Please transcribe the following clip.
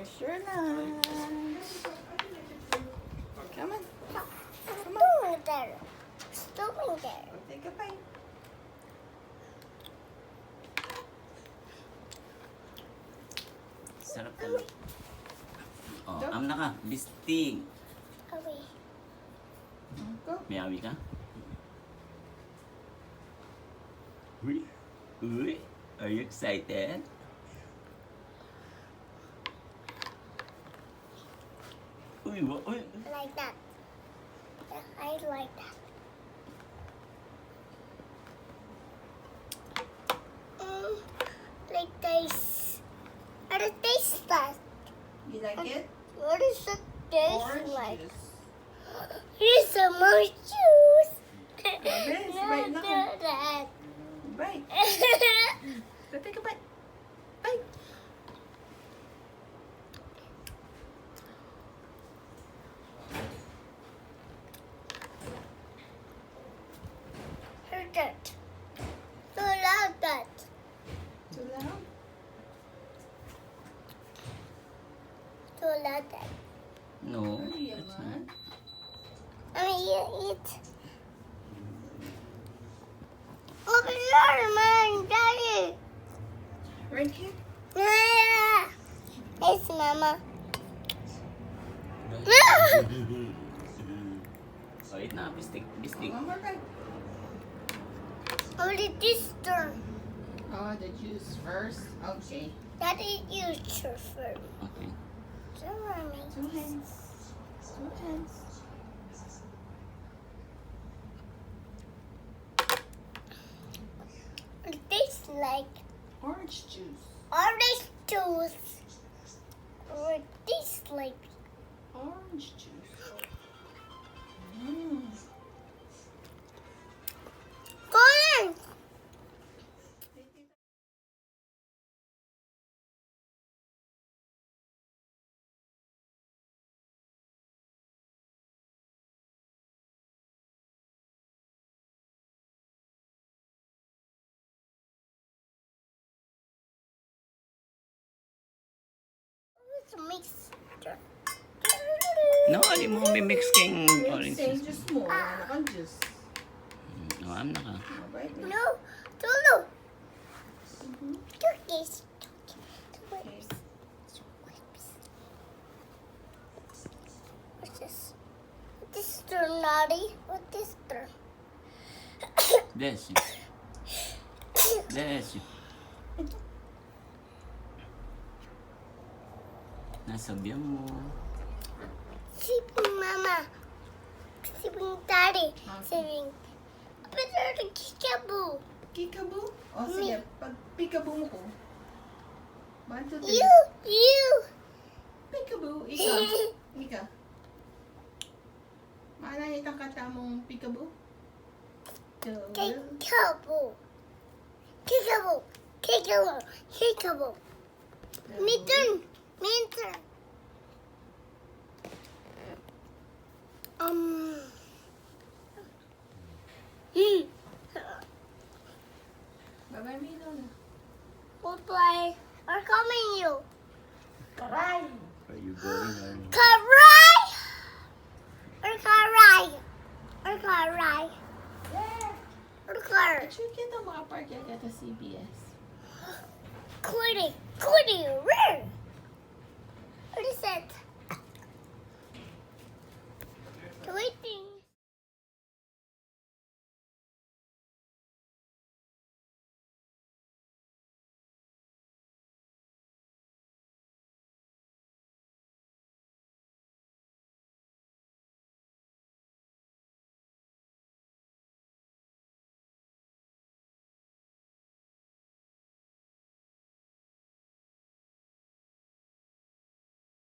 Here's your lunch. Come on. Come on. Doing there. Doing there. Take a bite. Sarap talaga. Oh, amna ka. Bistig. Away. Go. May awi ka? Uy. Uy. Are you excited? Uy, uy. Like that. I like that. Like this. What does it taste like? You like it? What does it taste Orange like? juice. Here's some more juice. Yes, No, right do now. that. Bite. So take a bite. Bite. Heard that. So loud that. Too loud? So loud that. No. Ay, That's yaman. not. I mean, you eat. Look at your man, Daddy. Right here? Yeah. It's Mama. So, eat na. Bistig. Bistig. One more bite. Only this turn. Oh, the juice first. Okay. Daddy, you first. Okay. So, Mommy. Two hands. Two hands. It tastes like Orange juice. orange juice. Or it tastes like Orange juice. Mm. corn. It's a mixture. No, ali mo may mix king orange Same juice. juice mo. Wala kang juice. No, amna ka. Oh, bite na. No, Tulu. Mhm. Turkish. Okay. What's this? This turn naughty. What this turn? Bless you. Bless you. Nasabihan mo. Siping Mama. Siping Daddy. Okay. Siping. Better the kikaboo. Peekaboo? O sige, pag peekaboo mo ko. 1, 2, 3. You. Peekaboo. Ika. Ika. Maalala itang kata mong peekaboo? Kikaboo. Kikaboo. Kikaboo. Kikaboo. Me turn. Me turn. Bye-bye, Milo na. Goodbye. We're coming you. Karay! Are you going or no? Karay. Or karay. Or karay. Or karay. Shoot kita makapark yan kita CBS. Quitty. Quitty. Rare.